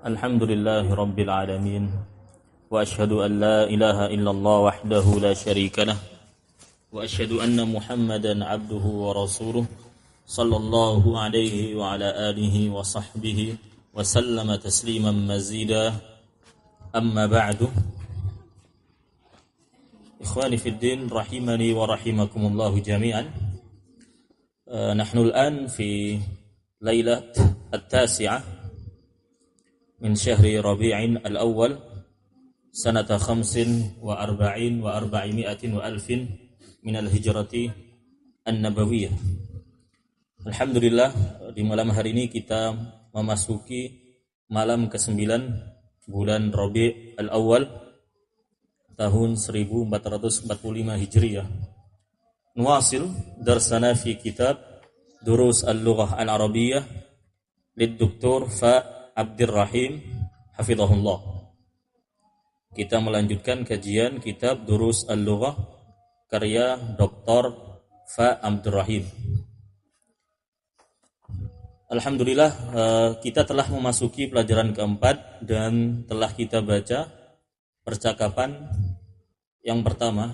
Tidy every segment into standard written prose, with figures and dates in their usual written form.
Alhamdulillahi Rabbil Alamin. Wa ashhadu an la ilaha illallah wahdahu la syarika lah. Wa ashhadu anna Muhammadan abduhu wa rasuluh. Sallallahu alaihi wa ala alihi wa sahbihi wa sallama tasliman mazida. Amma ba'du. Ikhwani fid din rahimani wa rahimakumullahu jami'an. Nahnu al-an fi lailat at-tasi'ah min syahri Rabi'in al-awwal sanata 45 wa 400 wa alfin min al-hijrati an-nabawiyah. Alhamdulillah, di malam hari ini kita memasuki malam ke-9 bulan Rabi' al-awwal tahun 1445 Hijriyah. Nuwasil darsana fi kitab Durus al-Lughah al-Arabiyyah lid-Doktor Fa Abdirrahim hafizahullah. Kita melanjutkan kajian kitab Durus al-Lughah karya Dr. Fa Abdirrahim. Alhamdulillah, kita telah memasuki pelajaran keempat dan telah kita baca percakapan yang pertama,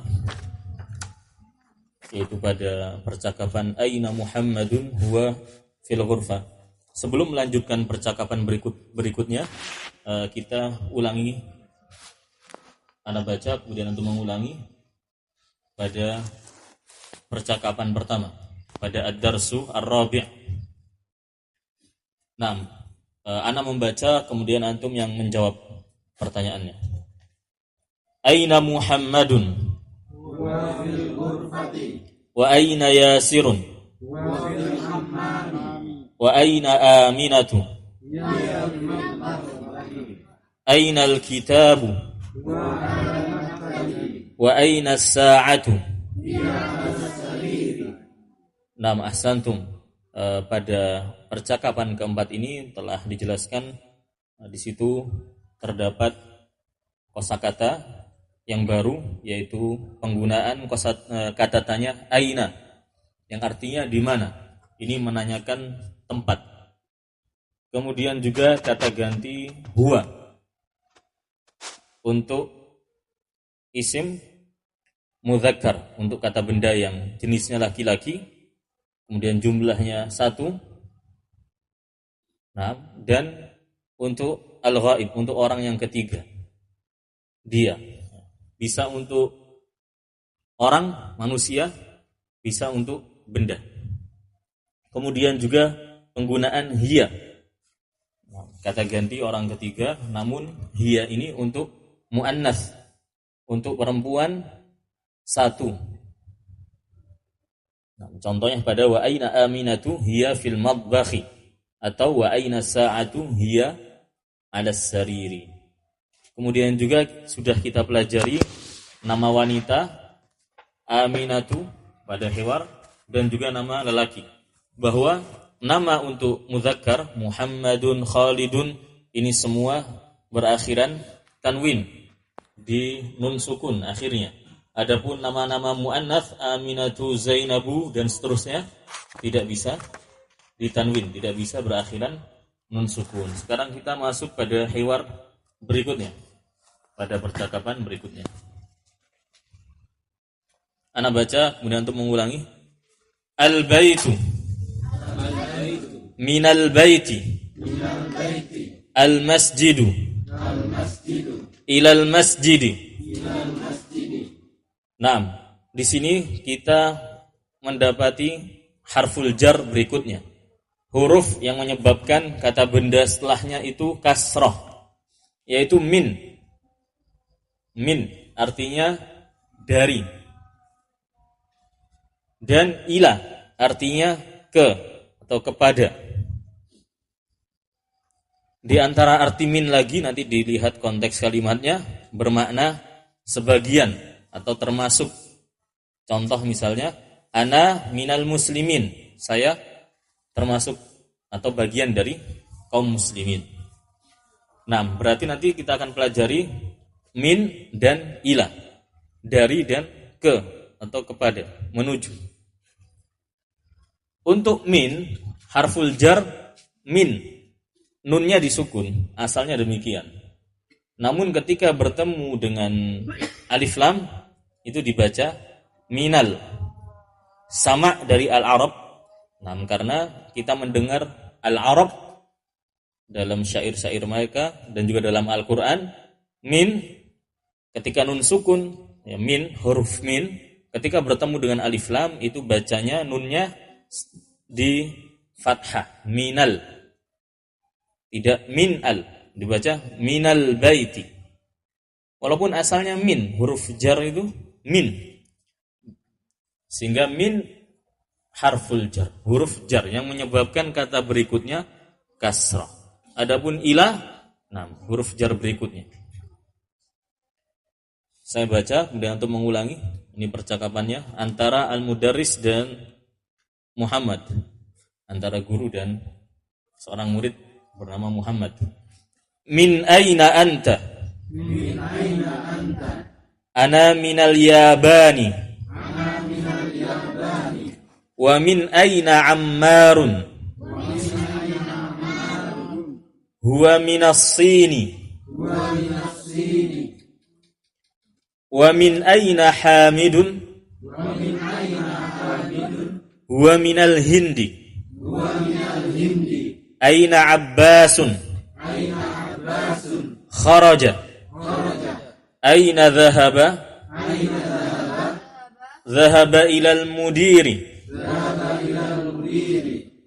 yaitu pada percakapan Aina Muhammadun huwa fil ghurfah. Sebelum melanjutkan percakapan berikutnya, kita ulangi. Anda baca, kemudian Anda mengulangi pada percakapan pertama, pada ad-darsu ar-rabi'. Nah, Anda membaca, kemudian Antum yang menjawab pertanyaannya. Aina Muhammadun? Wa fil ghurfati. Wa aina Yasirun? Wa fil hammami. Wa aina Aminatu? Aina al-kitabu? Wa aina as-sa'atu? Naam, ahsantum. Pada percakapan keempat ini telah dijelaskan di situ terdapat kosakata yang baru, yaitu penggunaan kata tanya aina yang artinya di mana. Ini menanyakan tempat. Kemudian juga kata ganti huwa untuk isim mudzakkar, untuk kata benda yang jenisnya laki-laki, kemudian jumlahnya 1. Nah, dan untuk al-ghaib, untuk orang yang ketiga, dia. Bisa untuk orang, manusia, bisa untuk benda. Kemudian juga penggunaan hiya, kata ganti orang ketiga, namun hiya ini untuk muannas, untuk perempuan 1. Nah, contohnya pada wa aina Aminatu hiya fil madbakhi, atau wa aina sa'atu hiya 'ala sariri. Kemudian juga sudah kita pelajari nama wanita Aminatu pada hewar, dan juga nama lelaki, bahwa nama untuk mudzakkar Muhammadun, Khalidun, ini semua berakhiran tanwin, di nun sukun akhirnya. Adapun nama-nama muannats Aminatu, Zainabu dan seterusnya tidak bisa ditanwin, tidak bisa berakhiran nun sukun. Sekarang kita masuk pada hiwar berikutnya, pada percakapan berikutnya. Ana baca, kemudian untuk mengulangi. Al-baitu minal baiti, al-masjidu ilal masjidi. Naam, di sini kita mendapati harful jar berikutnya, huruf yang menyebabkan kata benda setelahnya itu kasrah, yaitu min. Min artinya dari, dan ila artinya ke atau kepada. Di antara arti min lagi, nanti dilihat konteks kalimatnya, bermakna sebagian atau termasuk. Contoh misalnya, ana minal muslimin, saya termasuk atau bagian dari kaum muslimin. Nah, berarti nanti kita akan pelajari min dan ila, dari dan ke atau kepada, menuju. Untuk min, harful jar min nunnya disukun, asalnya demikian. Namun ketika bertemu dengan alif lam itu dibaca minal. Sama dari al-Arab. Nah, karena kita mendengar al-Arab dalam syair-syair mereka dan juga dalam Al-Qur'an, min ketika nun sukun, ya min, huruf min, ketika bertemu dengan alif lam itu bacanya nunnya di fathah, minal. Tidak minal, dibaca minal baiti. Walaupun asalnya min, huruf jar itu min. Sehingga min harful jar, huruf jar yang menyebabkan kata berikutnya kasrah. Adapun ilah, nah huruf jar berikutnya. Saya baca kemudian untuk mengulangi. Ini percakapannya antara al-mudarris dan Muhammad, antara guru dan seorang murid bernama Muhammad. Min aina anta? Min aina anta? Ana minal Yabani. Wa min aina Ammarun? Huwa minas Sini. Wa min aina Hamidun? Huwa minal Hindi. Aina Abbasun? Kharaja. Aina dhahaba? Dhahaba ilal mudiri.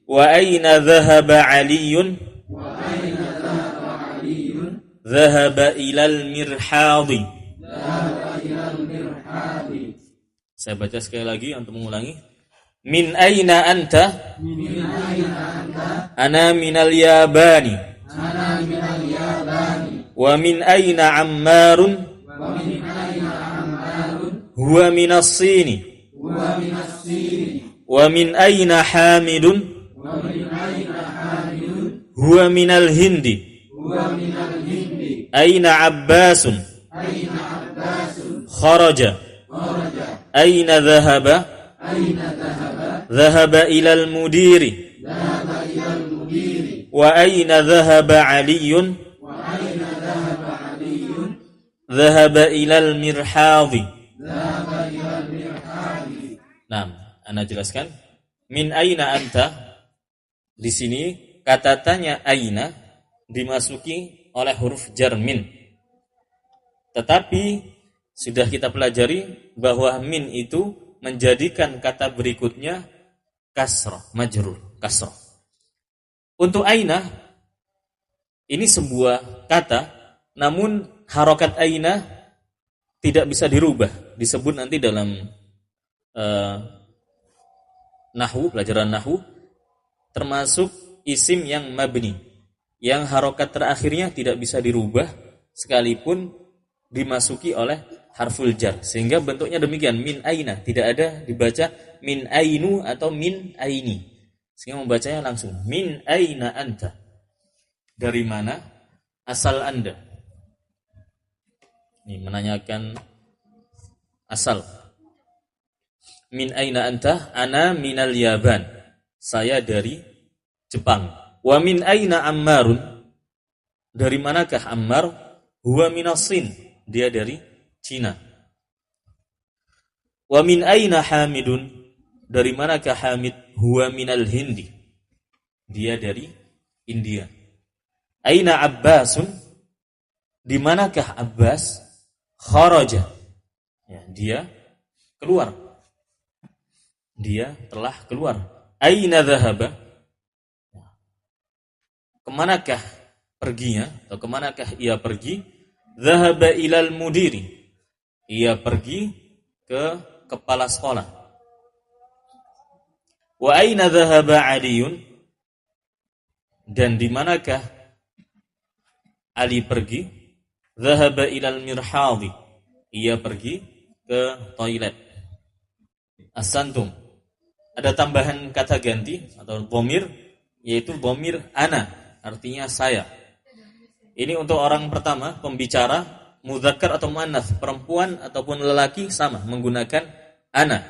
Wa aina dhahaba Aliyun? Dhahaba ilal mirhadi. Saya baca sekali lagi untuk mengulangi. Min aina anta? Ana minal Yabani. Wa min aina Ammarun? Huwa minas Sini. Wa min aina Hamidun? Huwa minal Hindi. Aina Abbasun? Kharaja. Aina dhahaba? Dhahaba ilal mudiri. Wa aina dhahaba Aliyun? Dhahaba ilal mirhadi. Nah, ana jelaskan. Min aina anta? Di sini kata tanya aina dimasuki oleh huruf jar min. Tetapi sudah kita pelajari bahwa min itu menjadikan kata berikutnya kasrah, majrur, kasrah. Untuk aina ini sebuah kata, namun harokat aina tidak bisa dirubah. Disebut nanti dalam nahwu, pelajaran nahwu, termasuk isim yang mabni, yang harokat terakhirnya tidak bisa dirubah sekalipun dimasuki oleh harful jar, sehingga bentuknya demikian, min aina, tidak ada dibaca min ainu atau min aini, sehingga membacanya langsung min aina anta, dari mana asal anda. Ini menanyakan asal. Min aina anta? Ana minal Yaban, saya dari Jepang. Wa min aina Ammarun? Dari manakah Ammar? Huwa minas Sin, dia dari Cina. Wa min aina Hamidun? Dari manakah Hamid? Huwa minal Hindi, dia dari India. Aina Abbasun? Di manakah Abbas? Kharaja, ya, dia keluar, dia telah keluar. Aina dhahaba? Kemanakah perginya atau kemanakah ia pergi? Dhahaba ilal mudiri, ia pergi ke kepala sekolah. Wa aina dhahaba Aliyun? Dan di manakah Ali pergi? Dhahaba ilal mirhadi, ia pergi ke toilet. As-santum, ada tambahan kata ganti atau dhamir, yaitu dhamir ana, artinya saya. Ini untuk orang pertama, pembicara, mudzakkar atau muannats, perempuan ataupun lelaki sama menggunakan ana.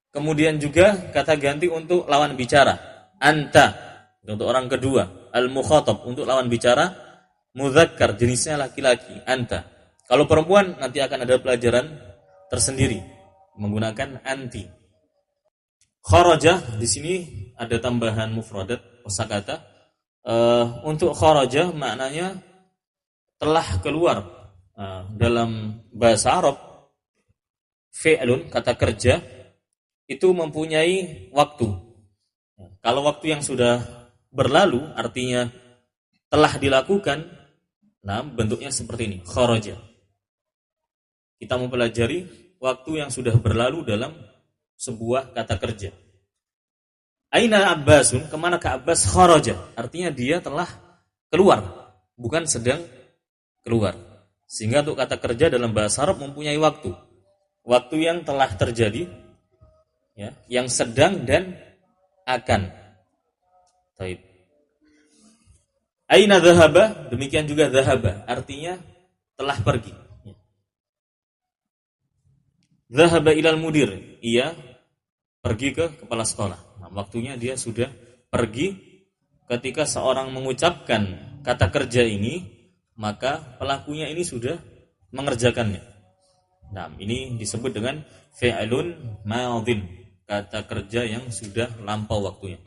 Kemudian juga kata ganti untuk lawan bicara, anta, Untuk orang kedua, al-mukhatab untuk lawan bicara, mudzakkar jenisnya laki-laki, anta. Kalau perempuan nanti akan ada pelajaran tersendiri menggunakan anti. Kharaja di sini ada tambahan mufradat kosakata. Untuk kharaja maknanya telah keluar. Dalam bahasa Arab fi'lun kata kerja itu mempunyai waktu. Kalau waktu yang sudah berlalu artinya telah dilakukan, nah bentuknya seperti ini, kharaja. Kita mempelajari waktu yang sudah berlalu dalam sebuah kata kerja. Aina Abbasun, kemana ke Abbas? Kharaja, artinya dia telah keluar, bukan sedang keluar. Sehingga untuk kata kerja dalam bahasa Arab mempunyai waktu. Waktu yang telah terjadi, ya, yang sedang dan akan. Baik. Aina dhahaba, demikian juga dhahaba, artinya telah pergi. Dhahaba ilal mudir, ia pergi ke kepala sekolah. Nah, waktunya dia sudah pergi. Ketika seorang mengucapkan kata kerja ini, maka pelakunya ini sudah mengerjakannya. Nah, ini disebut dengan fi'lun madhin, kata kerja yang sudah lampau waktunya.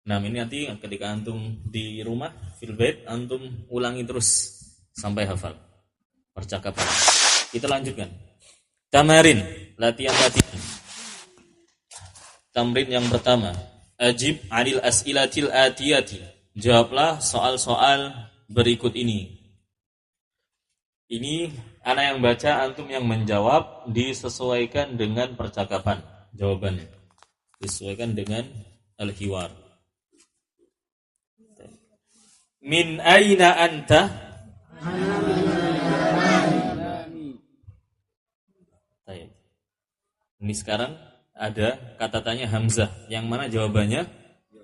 Nah, ini nanti ketika antum di rumah fil bait antum ulangi terus sampai hafal percakapan. Kita lanjutkan. Tamarin, latihan. Tamrin yang pertama, ajib 'anil as'ilatil atiyati. Jawablah soal-soal berikut ini. Ini anak yang baca, antum yang menjawab, disesuaikan dengan percakapan. Jawabannya disesuaikan dengan al-hiwar. Min aina anta? Ini sekarang ada kata tanya hamzah, yang mana jawabannya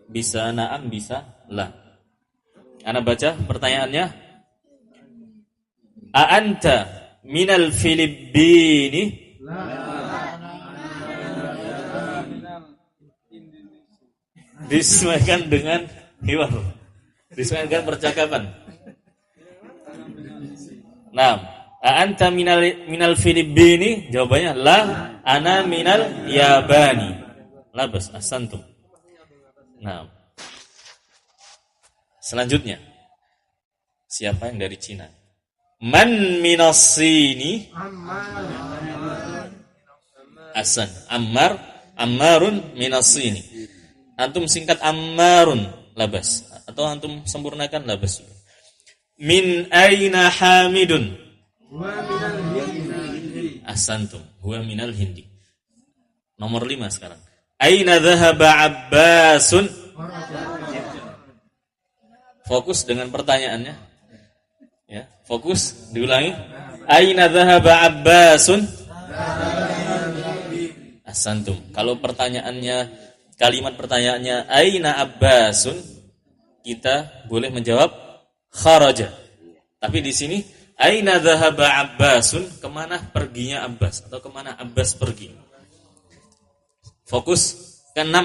bisa na'am, bisa la. Ana baca pertanyaannya. A anta minal Filippini? Disesuaikan dengan hiwar, disesuaikan dengan percakapan. Nah, a anta minal Filippini? Jawabannya la, ana minal Yabani. Labas, ahsantum. Nah, selanjutnya, siapa yang dari Cina? Man minas Sini? Ahsan, Ammarun minas Sini. Antum singkat Ammarun, labas, atau antum sempurnakan labas. Min aina Hamidun? Ahsantum, huwa minal Hindi. Nomor 5 sekarang. Aina dhahaba Abbasun? Fokus dengan pertanyaannya. Ya, fokus, diulangi. Aina dhahaba Abbasun? Ahsantum. Kalau pertanyaannya, kalimat pertanyaannya aina Abbasun, kita boleh menjawab kharaja. Tapi di sini aina dhahaba Abbasun, kemana perginya Abbas atau kemana Abbas pergi. Fokus ke-6.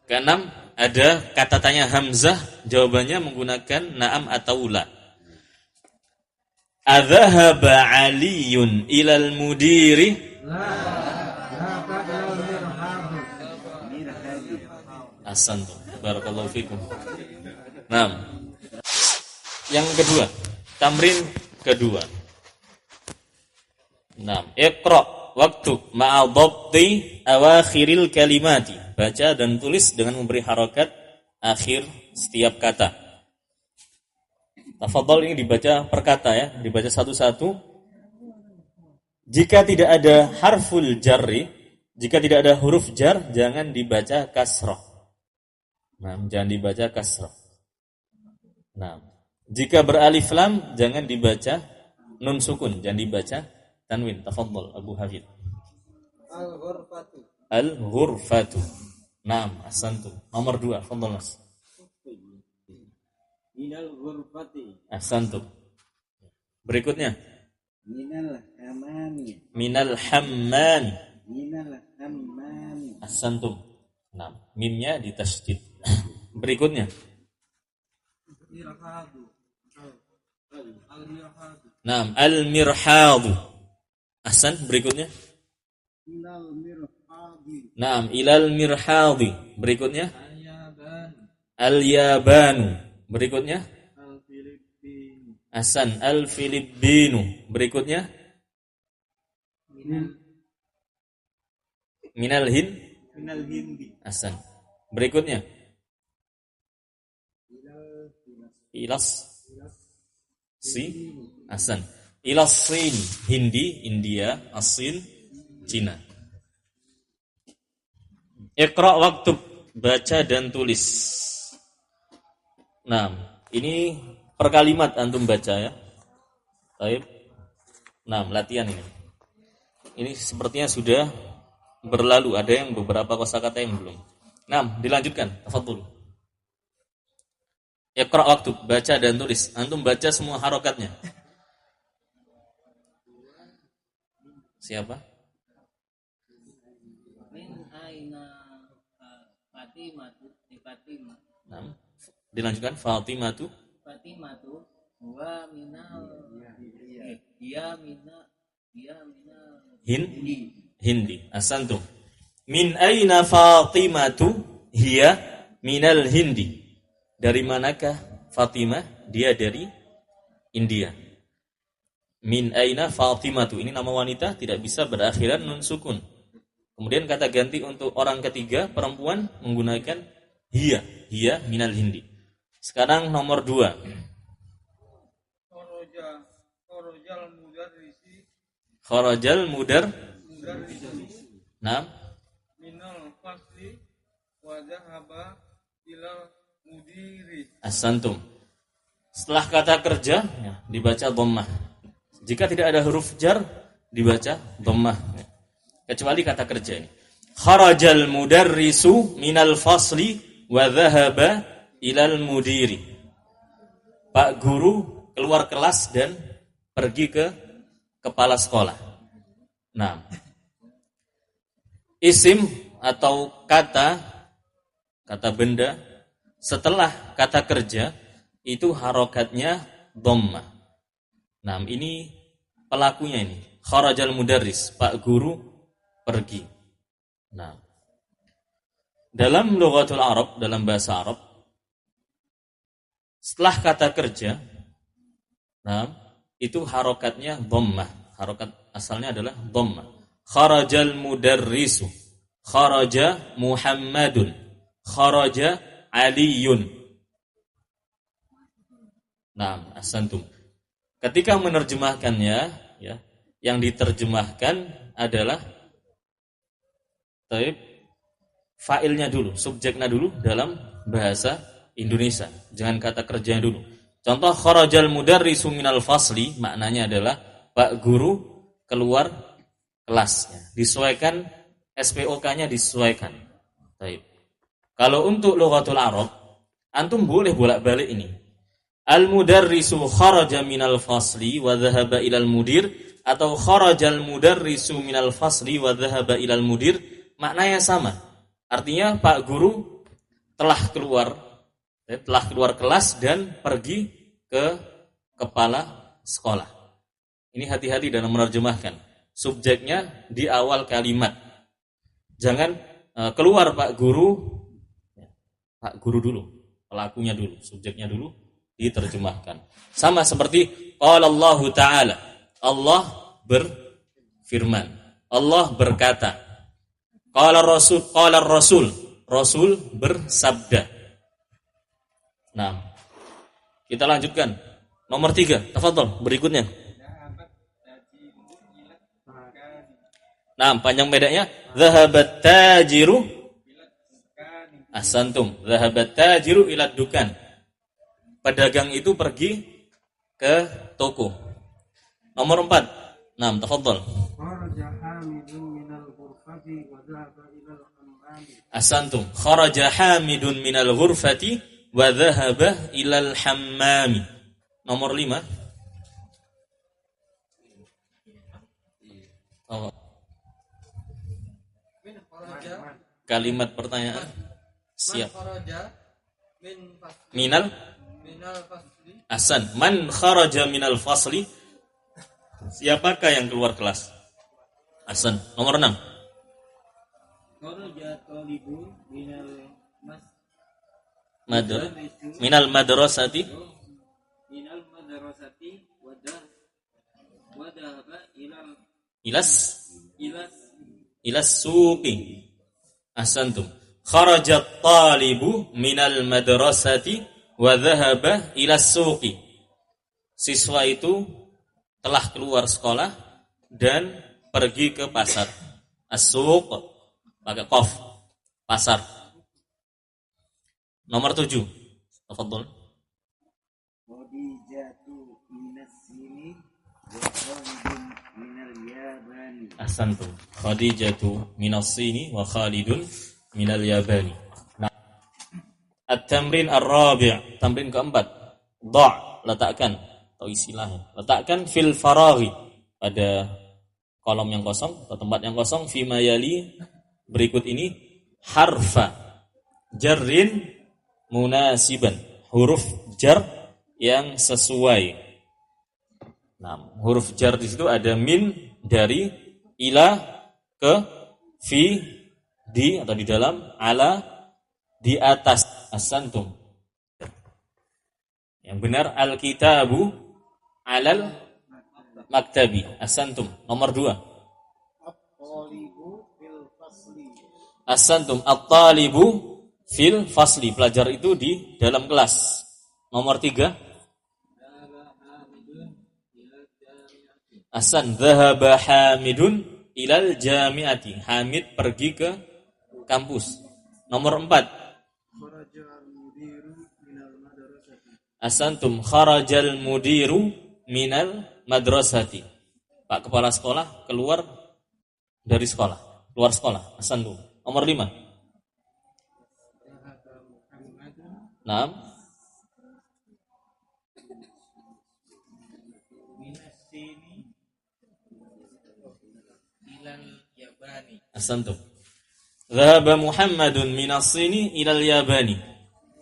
Ke-6 ada kata tanya hamzah, jawabannya menggunakan na'am atau la. Adhahaba Aliyun ilal mudiri? Ahsantum, barakallahu fikum. Nah, yang kedua, tamrin kedua. Nah, iqra waktu ma'a dhabti awakhiril kalimati. Baca dan tulis dengan memberi harakat akhir setiap kata. Tafadhol, ini dibaca per kata ya, dibaca satu-satu. Jika tidak ada harful jarri, jika tidak ada huruf jar, jangan dibaca kasrah. Nah, jangan dibaca kasrah. Nah, jika beralif lam, jangan dibaca nun sukun, jangan dibaca tanwin. Tafadhol Abu Hafid. Al-ghurfatu. Al-ghurfatu. Naam, ahsantum. Nomor 2, tafadhol Mas. Minal ghurfati. Ahsantum. Berikutnya. Minal hammami. Minal hammami. Minal hammami. Ahsantum. Naam. mimnya ditasydid. Berikutnya. Naam, al-mirhadu. Ahsan, berikutnya. Naam, ilal mirhadi. Berikutnya. Al-yabanu. Berikutnya. Ahsan, al-Filipinu. Berikutnya. Minal hindi. Ahsan. Berikutnya. Ilas Ahsan. Ilas Sin, Hindi, India, Asin, Cina. Iqra waktub, baca dan tulis. Nah, ini per kalimat antum baca ya. Baik. Nah, latihan ini. Ini sepertinya sudah berlalu, ada yang beberapa kosakata yang belum. Nah, dilanjutkan. Tafadhol. Iqra waktub, baca dan tulis. Antum baca semua harokatnya. Siapa? Nah, dilanjutkan Fatimatu wa minal Hindi. Asantum. Min aina Fatimatu hiya minal Hindi. Dari manakah Fatimah? Dia dari India. Min aina Fatimatu. Ini nama wanita, tidak bisa berakhiran nun sukun. Kemudian kata ganti untuk orang ketiga, perempuan, menggunakan hiya. Hiya minal Hindi. Sekarang nomor 2. Kharajal mudar. Nah. Minal fasli wa dhahaba ilal mudiri. Asantum. Setelah kata kerja ya, dibaca dhammah. Jika tidak ada huruf jar dibaca dhammah. Kecuali kata kerja ini. Kharajal mudarrisu minal fasli wa dhahaba ilal mudiri. Pak guru keluar kelas dan pergi ke kepala sekolah. Nah, isim atau kata benda setelah kata kerja itu harokatnya dhammah. Nah, ini pelakunya ini. Kharajal mudarris, Pak guru pergi. Nah, dalam lughatul Arab, dalam bahasa Arab, setelah kata kerja, nah, itu harokatnya dhammah. Harokat asalnya adalah dhammah. Kharajal mudarrisu, kharaja Muhammadun, kharaja Aliyun. Nah, asantum. Ketika menerjemahkannya, ya, yang diterjemahkan adalah fa'ilnya dulu, subjeknya dulu dalam bahasa Indonesia. Jangan kata kerjanya dulu. Contoh kharajal mudarrisu minal fasli, maknanya adalah Pak guru keluar kelasnya. Disesuaikan SPOK-nya disesuaikan. Baik. Kalau untuk lughatul Arab, antum boleh bolak-balik ini. Al-mudarrisu kharaja minal fasli wa dhahaba ilal mudir, atau kharajal mudarrisu minal fasli wa dhahaba ilal mudir, maknanya sama. Artinya Pak guru telah keluar kelas dan pergi ke kepala sekolah. Ini hati-hati dalam menerjemahkan. Subjeknya di awal kalimat. Jangan keluar Pak guru dulu, pelakunya dulu, subjeknya dulu diterjemahkan. Sama seperti qala Allah Ta'ala. Allah berfirman. Allah berkata. Qala Rasul. Rasul bersabda. Nah, kita lanjutkan. Nomor 3, tafadhol, berikutnya. Nah, panjang bedanya zahabat tajiru. Ahsantum. Zahabat tajiru ila dukan. Pedagang itu pergi ke toko. Nomor 4. Nah, tafadhol. Ahsantum. Kharaja Hamidun minal ghurfati wa dhahaba ilal hammami. Nomor 5. Oh. Kalimat pertanyaan. Siap. kharaja Minal fasli. Ahsan. Man kharaja minal fasli. Siapakah yang keluar kelas? Ahsan. Nomor 6. Kharaja talibun Minal madrasati minal madrasati wadahaba ilas suqi. Ahsantum. Kharaja talibu minal madrasati wa dhahaba ilas suqi. Siswa itu telah keluar sekolah dan pergi ke pasar. As-suq pakai qaf, pasar. Nomor 7. Tafadhol. Khadijatu minas sini wa Khalidun minal yabani. Ahsantum. Khadijatu minas sini wa Khalidun minal yabani. Nah. At-tamrin ar-rabi', tamrin keempat. Dha', letakkan atau istilahnya. Letakkan fil faraghi, pada kolom yang kosong atau tempat yang kosong, fi ma yali, berikut ini, harfa jarrin munasiban, huruf jar yang sesuai. Nah, huruf jar di situ ada min, dari, ila, ke, fi, di atau di dalam, ala, di atas. Ahsantum. Yang benar al-kitabu alal maktabi. Ahsantum. Nomor 2. At-talibu fil fasli. Ahsantum. At-talibu fil fasli, pelajar itu di dalam kelas. Nomor 3. Ahsan. Dhahaba Hamidun ilal jami'ati. Hamid pergi ke kampus. Nomor 4. Kharajal mudiru minal madrasati. Ahsantum. Kharajal mudiru minal madrasati. Pak kepala sekolah keluar dari sekolah, keluar sekolah. Ahsantum. Nomor 5. Naam. Minasini ilal yabani. Ahsantum. Dhahaba Muhammadun minasini ilal yabani.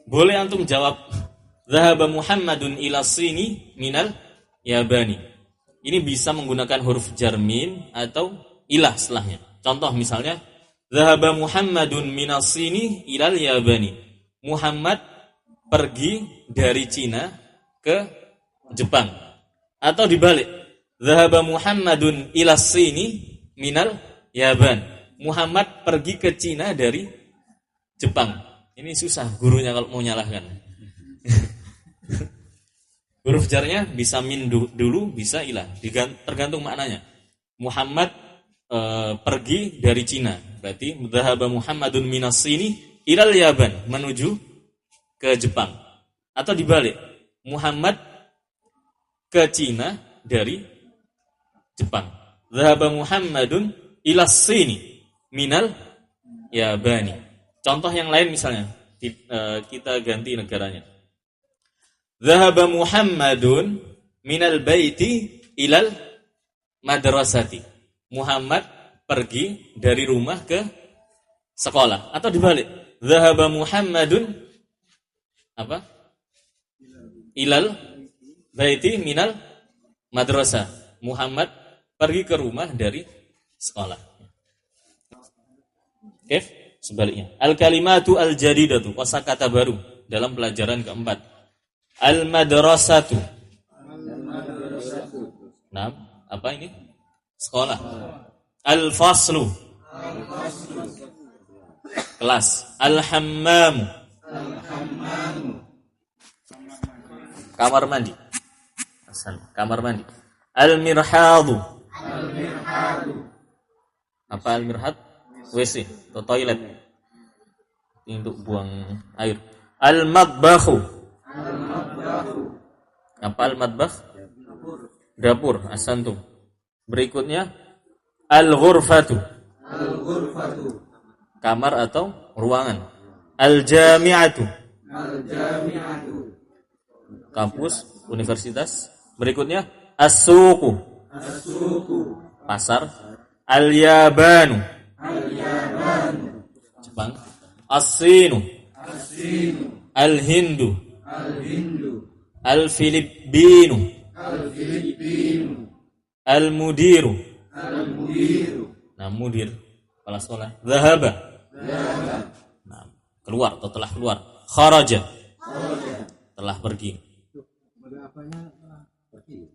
Boleh antum jawab Dhahaba Muhammadun ilasini minal yabani. Ini bisa menggunakan huruf jarmin atau ilah setelahnya. Contoh misalnya Dhahaba Muhammadun minasini ilal yabani. Muhammad pergi dari Cina ke Jepang. Atau dibalik, Dhahaba Muhammadun ilas sini minal Yaban. Muhammad pergi ke Cina dari Jepang. Ini susah gurunya kalau mau nyalahkan. Huruf jarnya bisa min dulu, bisa ilah, tergantung maknanya. Muhammad pergi dari Cina, berarti Dhahaba Muhammadun minas sini ilal Yaban, menuju ke Jepang. Atau dibalik, Muhammad ke Cina dari Jepang. Dhahaba Muhammadun ilas sini minal Yabani. Contoh yang lain misalnya, kita ganti negaranya. Dhahaba Muhammadun minal baiti ilal madrasati. Muhammad pergi dari rumah ke sekolah. Atau dibalik, Dhahaba Muhammadun apa? Ilal baiti minal madrasah. Muhammad pergi ke rumah dari sekolah. Oke, sebaliknya. Al-kalimatu al-jadidatu, kosakata baru dalam pelajaran keempat. Al-madrasatu. Nah, apa ini? Sekolah. Al-faslu. Kelas. Al-hammamu. Kamar mandi. Kamar mandi. Al-mirhadu. Apa al-mirhad? WC atau toilet. Ini untuk buang air. Al-matbakhu. Apa al-matbakh? Dapur. Ahsantum. Berikutnya al-ghurfatu. Kamar atau ruangan. Al-jami'atu. Kampus, universitas. Berikutnya as-suqu. Pasar. Al-yabanu. Jepang. As-sinu. Al-Hindu. Al-Filipinu. Al-Mudiru. Nah, mudir kepala sekolah. Dhahaba. Nah, keluar atau telah keluar. Kharaja. Telah pergi.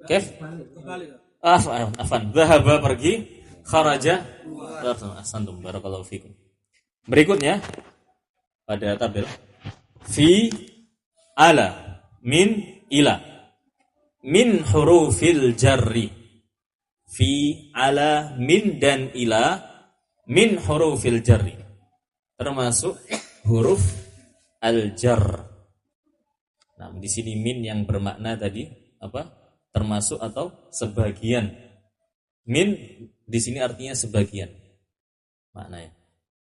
Kef? Afan. Dhahaba pergi. Kharaja. Ahsantum, barakallahu fikum. Berikutnya pada tabel fi ala min ila min hurufil jarri. Fi ala min dan ila min hurufil jarri, termasuk huruf al-jar. Nah, di sini min yang bermakna tadi apa? Termasuk atau sebagian. Min di sini artinya sebagian. Maknanya.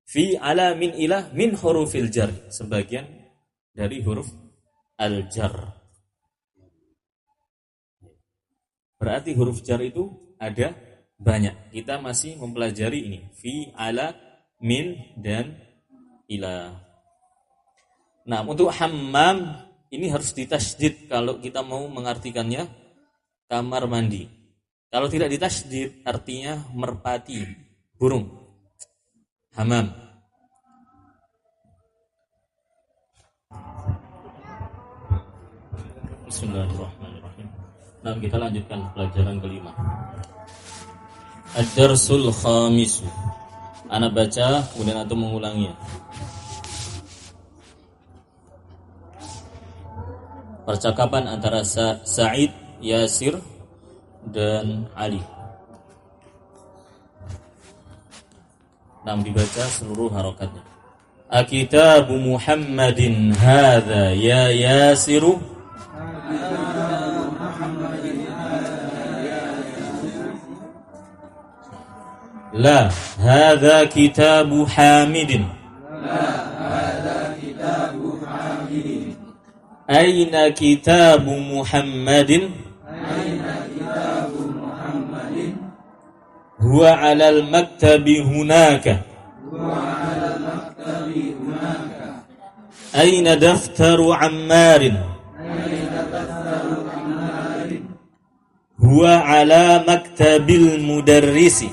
Fi ala min ila min hurufil jar, sebagian dari huruf al-jar. Berarti huruf jar itu ada banyak. Kita masih mempelajari ini. Fi ala min dan ila. Nah, untuk hammam ini harus ditasydid kalau kita mau mengartikannya kamar mandi. Kalau tidak ditasydid artinya merpati, burung. Hammam. Bismillahirrahmanirrahim. Nah, kita lanjutkan pelajaran kelima. Ad-darsul khamis. Ana baca kemudian antum mengulanginya. Percakapan antara Sa'id, Yasir dan Ali. Nah, dibaca seluruh harokatnya. Akitabu Muhammadin hadza ya Yasiru. La, hadza kitabu Hamidin. Aina kitabu Muhammadin? Huwa 'alal maktabi hunaka. Aina daftaru Ammarin? Huwa 'ala maktabil mudarrisi.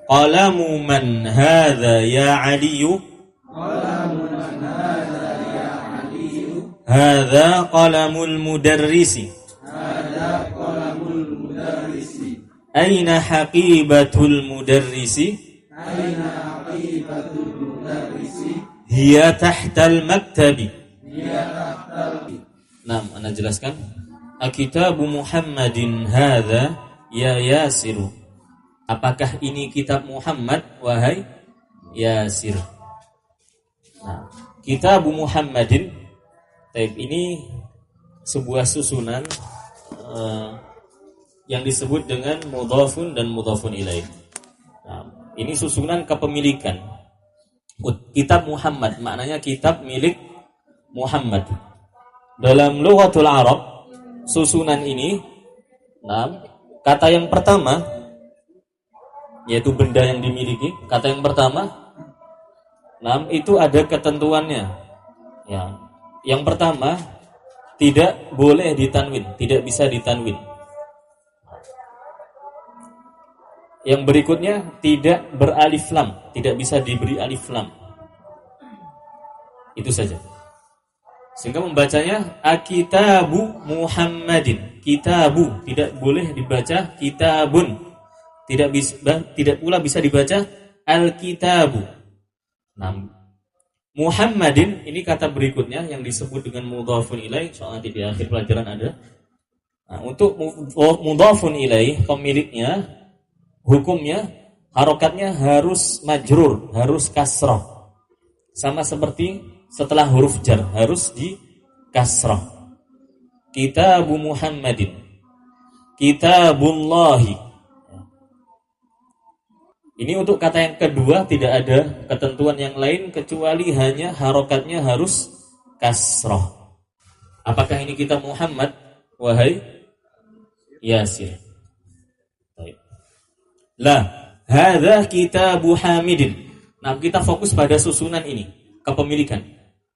Qalamu man hadha ya Aliyu? Hadha qalamul mudarrisi. Aina haqibatul mudarrisi? Hiya tahtal maktabi. Nah, ana jelaskan. Akitabu Muhammadin hadza ya Yasiru. Apakah ini kitab Muhammad wahai Yasir? Nah, Kitabu Muhammadin ini sebuah susunan yang disebut dengan mudhafun dan mudhafun ilaih. Nah, ini susunan kepemilikan. Kitab Muhammad maknanya kitab milik Muhammad. Dalam lughatul Arab, susunan ini, nah, kata yang pertama yaitu benda yang dimiliki. Kata yang pertama, nah, itu ada ketentuannya. Ya. Yang pertama, tidak boleh ditanwin, tidak bisa ditanwin. Yang berikutnya, tidak beralif lam, tidak bisa diberi alif lam. Itu saja. Sehingga membacanya Akitabu Muhammadin. Kitabu tidak boleh dibaca kitabun. Tidak pula bisa dibaca Al-Kitabu. Nah, Muhammadin ini kata berikutnya yang disebut dengan mudhafun ilaih. Soalnya di akhir pelajaran ada. Nah, untuk mudhafun ilaih pemiliknya, hukumnya harokatnya harus majrur, harus kasrah. Sama seperti setelah huruf jar harus di kasrah. Kitabu Muhammadin, Kitabullahi. Ini untuk kata yang kedua tidak ada ketentuan yang lain kecuali hanya harokatnya harus kasrah. Apakah ini kitab Muhammad wahai Yasir? La, hadza kitabu Hamidin. Nah, kita fokus pada susunan ini, kepemilikan.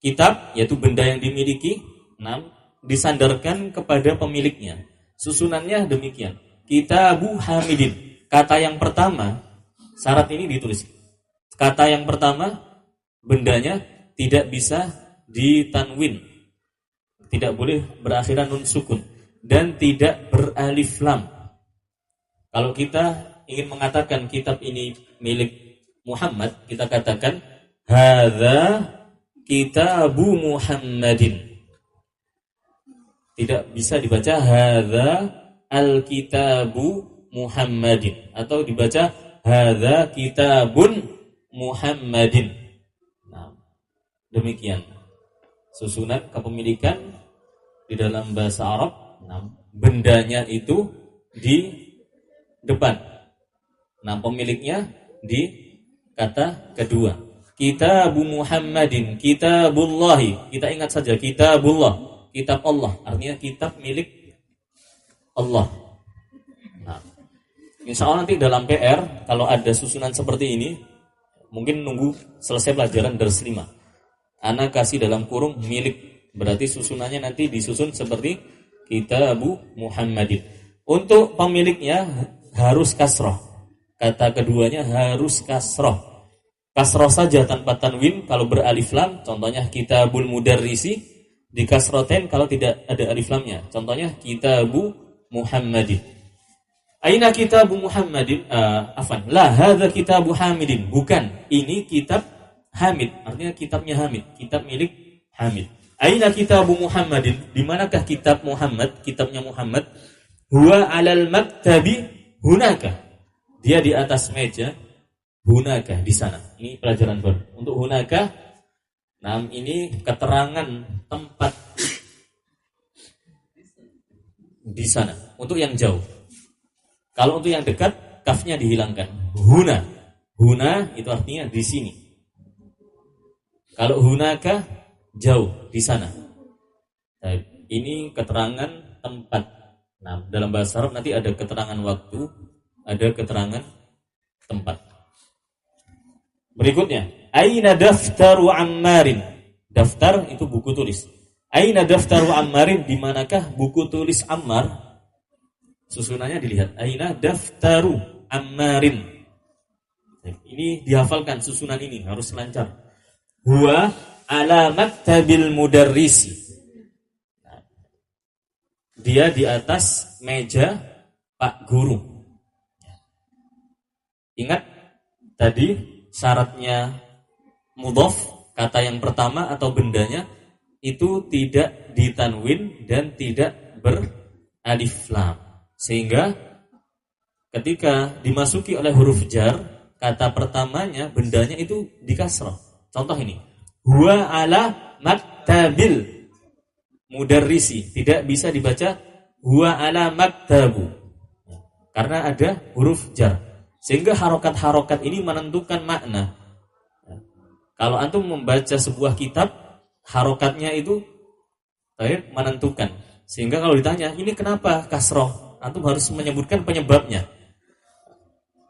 Kitab yaitu benda yang dimiliki, disandarkan kepada pemiliknya. Susunannya demikian. Kitabu Hamidin. Kata yang pertama, syarat ini ditulis. Kata yang pertama, bendanya tidak bisa ditanwin. Tidak boleh berakhiran nun sukun dan tidak beralif lam. Kalau kita ingin mengatakan kitab ini milik Muhammad, kita katakan hadza kitabu Muhammadin. Tidak bisa dibaca hadza al-kitabu Muhammadin atau dibaca hadza kitabun Muhammadin. Nah, demikian susunan kepemilikan di dalam bahasa Arab. Nah, bendanya itu di depan. Nah, pemiliknya di kata kedua. Kitabu Muhammadin, kitabullahi. Kita ingat saja kitabullah, kitab Allah, artinya kitab milik Allah. Nah, insya Allah nanti dalam PR kalau ada susunan seperti ini, mungkin nunggu selesai pelajaran dars 5. Ana kasih dalam kurung milik, berarti susunannya nanti disusun seperti kitabu Muhammadin. Untuk pemiliknya harus kasroh. Kata keduanya harus kasroh. Kasroh saja tanpa tanwin kalau beralif lam. Contohnya kitabul mudarrisi. Di kasroten kalau tidak ada alif lamnya. Contohnya kitabu Muhammadin. Aina kitabu Muhammadin? La hadza kitabu Hamidin. Bukan, ini kitab Hamid. Artinya kitabnya Hamid. Kitab milik Hamid. Aina kitabu Muhammadin? Di manakah kitab Muhammad? Kitabnya Muhammad. Huwa alal maktabi hunaka. Dia di atas meja, hunaka di sana. Ini pelajaran baru. Untuk hunaka, ini keterangan tempat di sana. Untuk yang jauh. Kalau untuk yang dekat, kafnya dihilangkan. Huna itu artinya di sini. Kalau hunaka jauh di sana. Nah, ini keterangan tempat. Nah, dalam bahasa Arab nanti ada keterangan waktu, ada keterangan tempat. Berikutnya, aina daftaru Ammarin. Daftar itu buku tulis. Aina daftaru Ammarin, di manakah buku tulis Ammar? Susunannya dilihat. Aina daftaru Ammarin. Ini dihafalkan, susunan ini harus lancar. Huwa ala maktabil mudarrisi. Dia di atas meja Pak Guru. Ingat tadi syaratnya mudhof, kata yang pertama atau bendanya itu tidak ditanwin dan tidak beralif lam. Sehingga ketika dimasuki oleh huruf jar, kata pertamanya bendanya itu dikasrah. Contoh ini, huwa ala maktabil mudarrisi. Tidak bisa dibaca huwa ala maktabu karena ada huruf jar. Sehingga harokat-harokat ini menentukan makna. Kalau antum membaca sebuah kitab, harokatnya itu menentukan. Sehingga kalau ditanya, ini kenapa kasroh? Antum harus menyebutkan penyebabnya.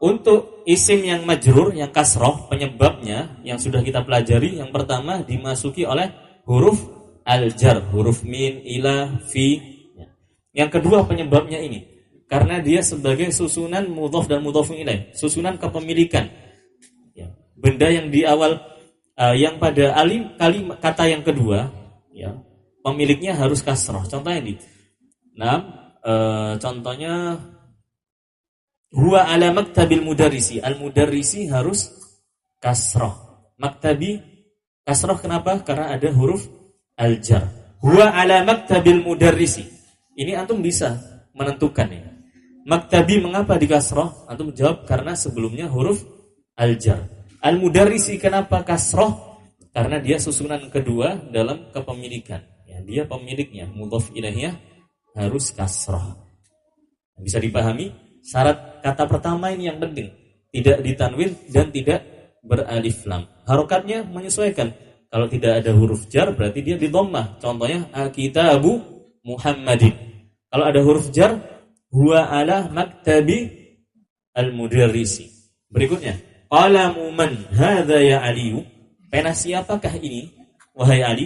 Untuk isim yang majrur, yang kasroh, penyebabnya yang sudah kita pelajari, yang pertama dimasuki oleh huruf al-jar, huruf min, ila, fi. Yang kedua penyebabnya ini. Karena dia sebagai susunan mudhof dan mudhofun ilaih, susunan kepemilikan. Ya, benda yang di awal, yang pada kalimat kata yang kedua, ya, pemiliknya harus kasroh. Contohnya ini. Contohnya huwa ala maktabil mudarrisi. Al mudarrisi harus kasroh. Maktabi kasroh kenapa? Karena ada huruf al-jar. Huwa ala maktabil mudarrisi. Ini antum bisa menentukan ya. Maktabi mengapa dikasroh? Antum jawab karena sebelumnya huruf al-jar. Al-mudarrisi kenapa kasroh? Karena dia susunan kedua dalam kepemilikan. Ya, dia pemiliknya, mudhof ilaihnya harus kasroh. Bisa dipahami? Syarat kata pertama ini yang penting. Tidak ditanwin dan tidak beralif lam. Harokatnya menyesuaikan. Kalau tidak ada huruf jar berarti dia di dhammah. Contohnya al-kitabu Muhammadin. Kalau ada huruf jar, huwa ala maktabi al-mudarrisi. Berikutnya, Qalamu man hadza ya Ali? Pena siapakah ini wahai Ali?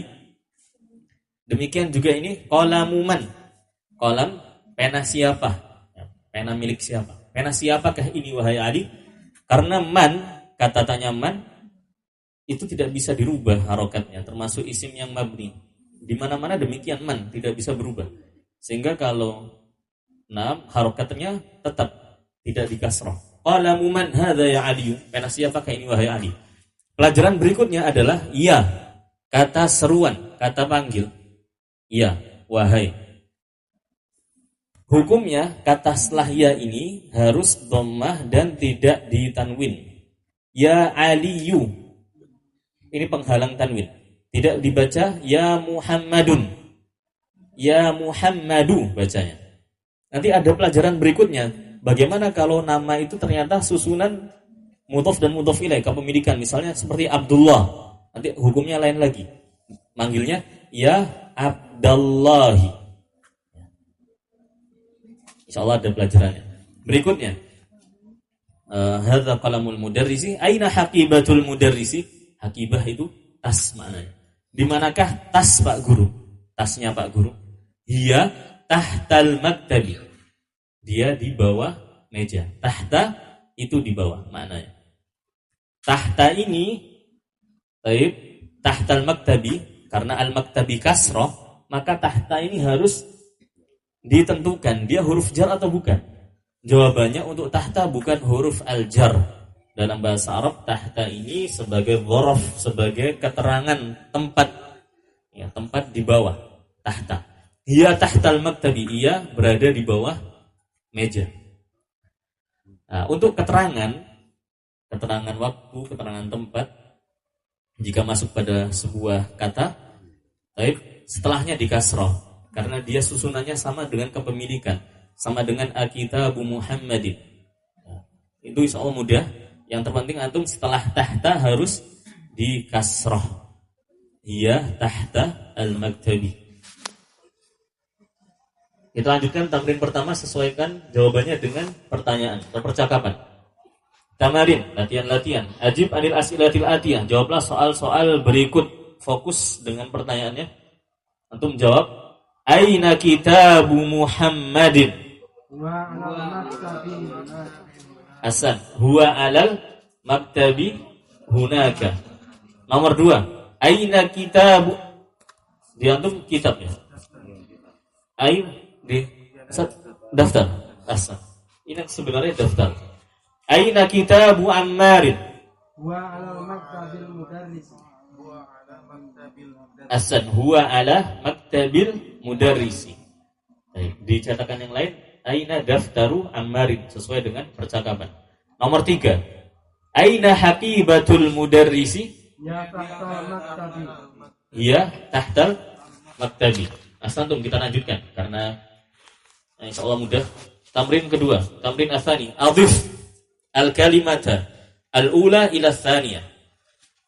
Demikian juga ini qalamu man. Qalam pena siapa? Pena milik siapa? Pena siapakah ini wahai Ali? Karena man, kata tanya man itu tidak bisa dirubah harokatnya, termasuk isim yang mabni. Di mana-mana demikian man tidak bisa berubah. Sehingga kalau harokatnya tetap tidak dikasroh. Qalamu man hadza ya Ali? Pena siapakah ini wahai Ali? Pelajaran berikutnya adalah ya, kata seruan, kata panggil. Ya, wahai. Hukumnya kata setelah ya ini harus dhammah dan tidak ditanwin. Ya Aliyu. Ini penghalang tanwin. Tidak dibaca ya Muhammadun. Ya Muhammadu bacanya. Nanti ada pelajaran berikutnya. Bagaimana kalau nama itu ternyata susunan mudhof dan mudhof ilaih, kepemilikan, misalnya seperti Abdullah. Nanti hukumnya lain lagi. Manggilnya ya Abdallahi. Insyaallah ada pelajarannya. Berikutnya, hadza qalamul mudarrisi, aina haqibatul mudarrisi? Haqibah itu tas maknanya. Di manakah tas Pak Guru? Tasnya Pak Guru. Hiya tahtal maktabi. Dia di bawah meja. Tahta itu di bawah maknanya. Tahta ini tahtal maktabi, karena al-maktabi kasroh, maka tahta ini harus ditentukan dia huruf jar atau bukan. Jawabannya untuk tahta bukan huruf al-jar. Dalam bahasa Arab tahta ini sebagai dzaraf, sebagai keterangan tempat. Ya, tempat di bawah tahta. Ia tahtal maktabi, ia berada di bawah meja. Nah, untuk keterangan waktu, keterangan tempat, jika masuk pada sebuah kata, setelahnya dikasroh, karena dia susunannya sama dengan kepemilikan, sama dengan Al-Kitabu Muhammadin. Nah, itu insya Allah mudah. Yang terpenting antum setelah tahta harus dikasroh. Iya tahta al-maktabi. Kita lanjutkan tamrin pertama, sesuaikan jawabannya dengan pertanyaan atau percakapan. Tamarin, latihan-latihan. Ajib anil as'ilatil atiyah. Jawablah soal-soal berikut. Fokus dengan pertanyaannya. Antum jawab. Aina kitabu Muhammadin? Huwa alal maktabi. Hasan. Huwa alal maktabi hunaka. Nomor 2. Aina kitabu? Di antum kitabnya. Aina. Di daftar asal. Ini sebenarnya daftar. Aina kitabu Ammarin? Huwa ala maktabil mudarris. Huwa ala maktabil mudarris. Asan huwa ala maktabil mudarrisi. Baik, dicetakan yang lain aina daftaru Ammarin sesuai dengan percakapan. Nomor 3. Aina haqibatul mudarrisi? Ya tahtal maktabi. Ya tahtal maktabi. Asantum kita lanjutkan karena insyaallah mudah. Tamrin kedua, tamrin asani. Adhif al-kalimata al-ula ila tsaniyah.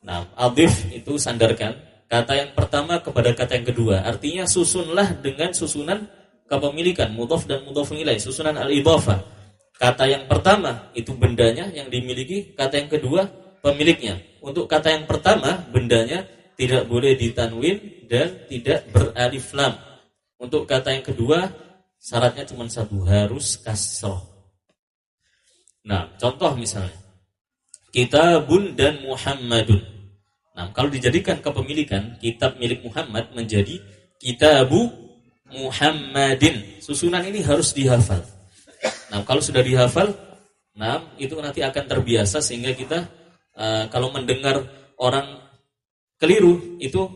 Nah, adhif itu sandarkan kata yang pertama kepada kata yang kedua. Artinya susunlah dengan susunan kepemilikan, mudhaf dan mudhaf ilaih, susunan al-idhafah. Kata yang pertama itu bendanya yang dimiliki, kata yang kedua pemiliknya. Untuk kata yang pertama bendanya tidak boleh ditanwin dan tidak beralif lam. Untuk kata yang kedua syaratnya cuma satu, harus kasroh. Nah, contoh misalnya Kitabun dan Muhammadun. Nah, kalau dijadikan kepemilikan, kitab milik Muhammad menjadi Kitabu Muhammadin. Susunan ini harus dihafal. Nah, kalau sudah dihafal, nah itu nanti akan terbiasa sehingga kita kalau mendengar orang keliru itu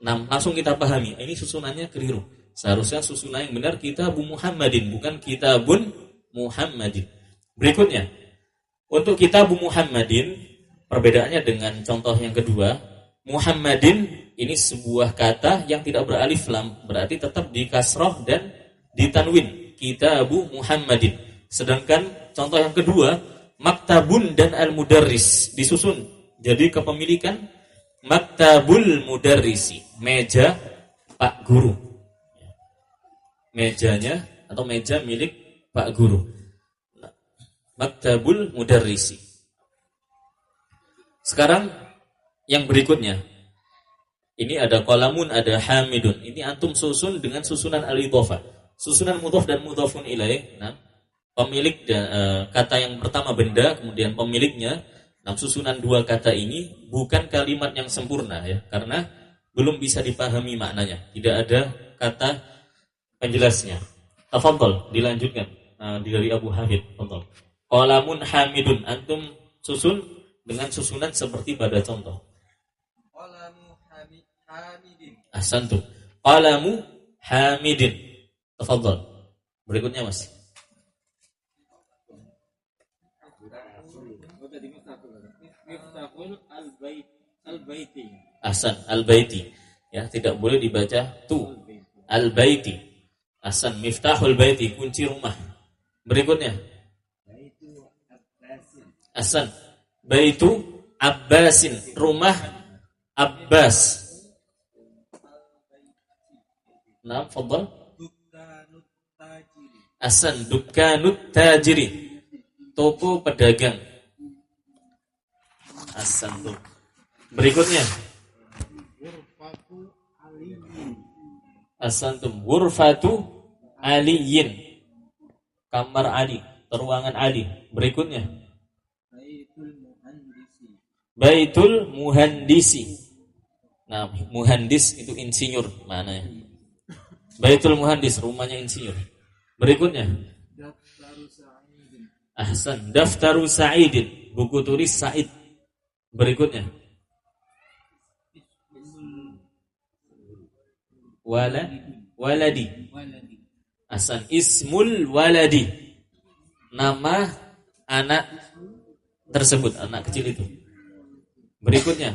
langsung kita pahami, ini susunannya keliru. Seharusnya susunan yang benar Kitabu Muhammadin, bukan Kitabun Muhammadin. Berikutnya, untuk Kitabu Muhammadin, perbedaannya dengan contoh yang kedua, Muhammadin ini sebuah kata yang tidak beralif lam, berarti tetap di kasroh dan ditanwin, Kitabu Muhammadin. Sedangkan contoh yang kedua, Maktabun dan Al-Mudarris disusun jadi kepemilikan Maktabul Mudarrisi, meja Pak Guru. Mejanya atau meja milik Pak Guru. Maktabul Mudarrisi. Sekarang yang berikutnya. Ini ada qalamun, ada hamidun. Ini antum susun dengan susunan al-idhofah. Susunan mudhof dan mudhofun ilaih. Nah, pemilik kata yang pertama benda, kemudian pemiliknya. Nah, susunan dua kata ini bukan kalimat yang sempurna ya, karena belum bisa dipahami maknanya. Tidak ada kata penjelasnya. Tafadhol, dilanjutkan dari Abu Hamid. Tafadhol. Qalamun hamidun, antum susun dengan susunan seperti pada contoh. Qalamu hamidin. Ahsantum. Qalamu hamidin. Tafadhol. Berikutnya Mas. Miftahul al-baiti. Ahsan, al-baiti. Ya, tidak boleh dibaca tu. Al-baiti. Ahsan, miftahul baiti, kunci rumah. Berikutnya. Ahsan. Baitu Abbasin, rumah Abbas. Nah, fadhal. Ahsan, dukkanut tajiri, toko pedagang. Ahsan tuh. Berikutnya. Ahsantum, ghurfatu aliyin, kamar Ali, ruangan Ali. Berikutnya. Baitul muhandisi. Nah, muhandis itu insinyur maknanya. Baitul muhandis, rumahnya insinyur. Berikutnya. Ahsan, daftaru Sa'idin, buku tulis Sa'id. Berikutnya. Waladi. Ahsan, ismul waladi, nama anak tersebut, anak kecil itu. Berikutnya.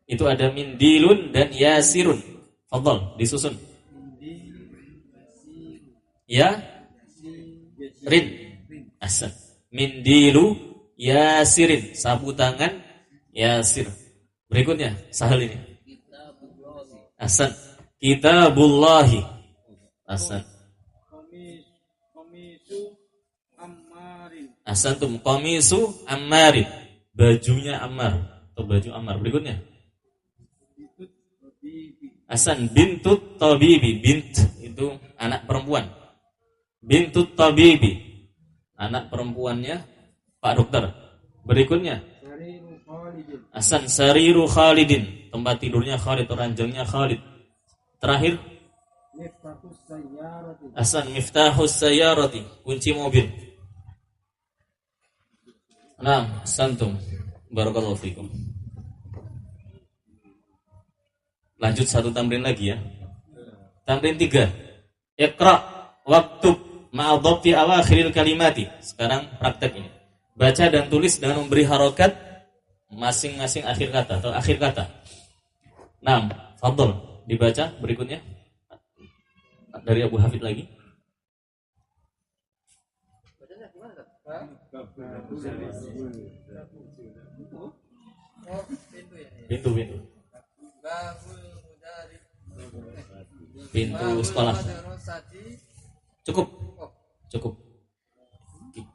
Itu ada mindilun dan yasirun. Fadhal, disusun. Ya rin. Ahsan. Mindilu yasirin, sapu tangan yasir. Berikutnya, sahal ini. Ahsan. Kitabullahi. Ahsan. Ahsantum, qamisu Ammarin, bajunya Ammar atau baju Ammar. Berikutnya. Ahsan, bintut tabibi, bint itu anak perempuan. Bintut tabibi, anak perempuannya Pak Dokter. Berikutnya. Ahsan, sariru Khalidin, tempat tidurnya Khalid, ranjangnya Khalid. Terakhir. Ahsan, miftahus sayyarati, kunci mobil. Nah, santum. Barakallahu fikum. Lanjut satu tamrin lagi ya. Tamrin 3. Iqra waktub ma'adhabti awakhiril kalimati. Sekarang praktek ini. Baca dan tulis dengan memberi harokat masing-masing akhir kata atau akhir kata. Nah, fadhol dibaca berikutnya. Dari Abu Hafid lagi. Pintu. Pintu sekolah. Cukup.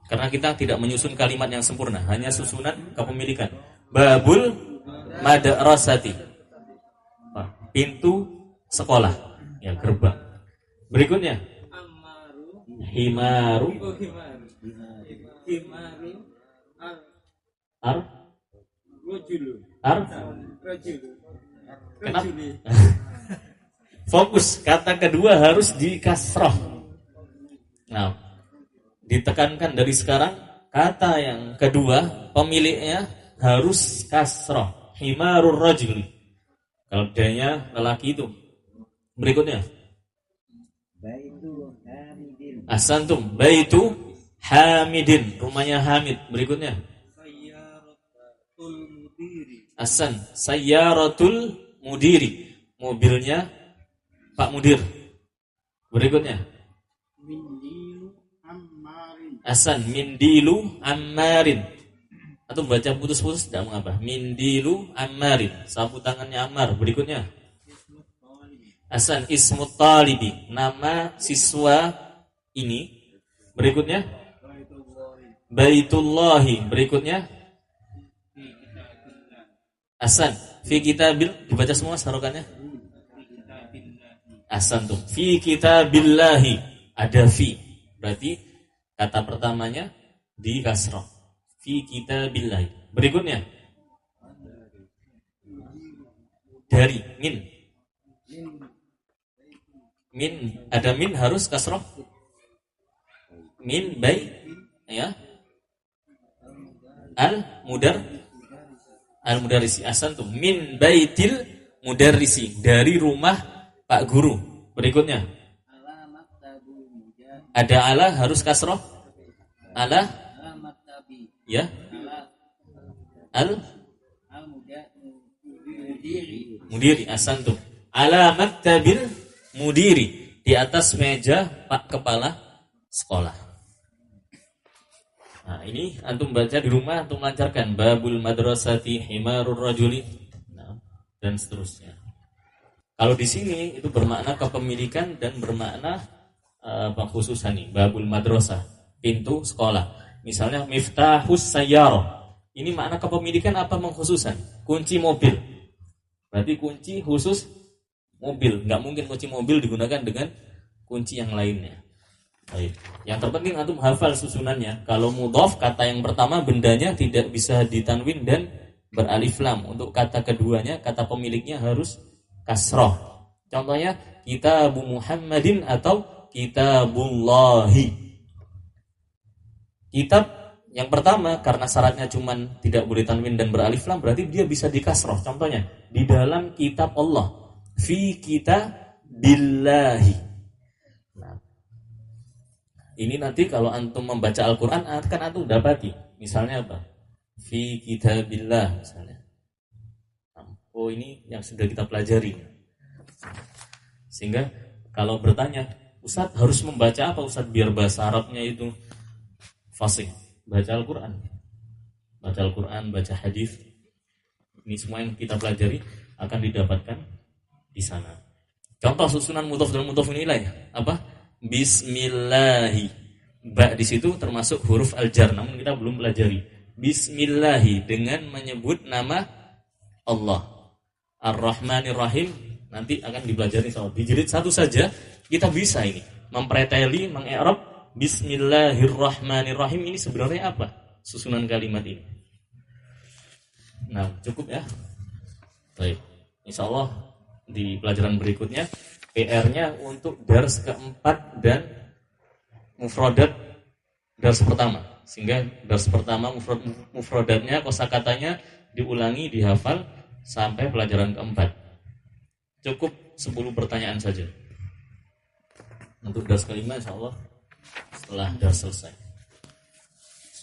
Karena kita tidak menyusun kalimat yang sempurna, hanya susunan kepemilikan. Babul madrasati. Pintu sekolah. Ya, gerbang. Berikutnya. Himaru. Kenapa? Fokus, kata kedua harus di kasrah. Nah, ditekankan dari sekarang, kata yang kedua pemiliknya harus kasrah. Himarur rajul. Kalau dianya lelaki itu. Berikutnya. Ahsantum, baitu Hamidin, rumahnya Hamid. Berikutnya. Ahsan, sayyaratul mudiri, mobilnya Pak Mudir. Berikutnya. Ahsan, mindilu Ammarin. Atau baca putus-putus tidak mengapa. Mindilu Ammarin, sapu tangannya Ammar. Berikutnya. Ahsan, ismut talibi, nama siswa ini. Berikutnya. Baitullahi. Berikutnya. Ahsan. Fi kitabil dibaca semua sarokannya. Ahsan tuh. Fi kitabillahi ada fi. Berarti kata pertamanya di kasrah. Fi kitabillahi. Berikutnya dari min ada min harus kasrah. Min bay ya. Al mudarrisi. Ahsan tuh. Min baitil mudarrisi, dari rumah Pak Guru. Berikutnya ada ala harus kasroh. Ala ya. Al mudiri. Ahsan tuh. Ala maktabil mudiri, di atas meja Pak Kepala Sekolah. Nah, ini antum baca di rumah, antum lancarkan babul madrasati himarur rajuli, nah, dan seterusnya. Kalau di sini itu bermakna kepemilikan dan bermakna pengkhususan nih, babul madrasah, pintu sekolah. Misalnya miftahus sayyarah. Ini makna kepemilikan apa pengkhususan? Kunci mobil. Berarti kunci khusus mobil. Enggak mungkin kunci mobil digunakan dengan kunci yang lainnya. Baik. Yang terpenting antum hafal susunannya. Kalau mudhaf, kata yang pertama bendanya tidak bisa ditanwin dan beralif lam. Untuk kata keduanya, kata pemiliknya harus kasroh. Contohnya kitabu Muhammadin atau kitabullahi. Kitab yang pertama karena syaratnya cuman tidak boleh tanwin dan beralif lam, berarti dia bisa dikasroh. Contohnya di dalam kitab Allah, fi kitabillahi. Nah, ini nanti kalau antum membaca Al-Quran akan antum dapati. Misalnya apa? Fi kitabillah misalnya. Oh, ini yang sudah kita pelajari. Sehingga kalau bertanya, Ustadz harus membaca apa Ustadz biar bahasa Arabnya itu fasih? Baca Al-Quran. Baca Al-Quran, baca hadis. Ini semua yang kita pelajari akan didapatkan di sana. Contoh susunan mudhaf dan mudhaf ilaih apa? Bismillahi. Ba di situ termasuk huruf al-jar, namun kita belum pelajari. Bismillahi dengan menyebut nama Allah. Ar-Rahmanir Rahim nanti akan dipelajari soal. Di jilid satu saja kita bisa ini mempreteli, mengi'rab Bismillahirrahmanirrahim ini sebenarnya apa? Susunan kalimat ini. Nah, cukup ya. Baik. Insyaallah di pelajaran berikutnya PR-nya untuk dars keempat dan mufradat dars pertama. Sehingga dars pertama mufradatnya, kosakatanya diulangi, dihafal sampai pelajaran keempat. Cukup 10 pertanyaan saja. Untuk dars kelima insyaallah setelah dars selesai.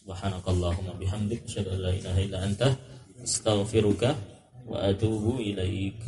Subhanakallahumma bihamdik asyhadu an la ilaha illa anta astaghfiruka wa atubu ilaik.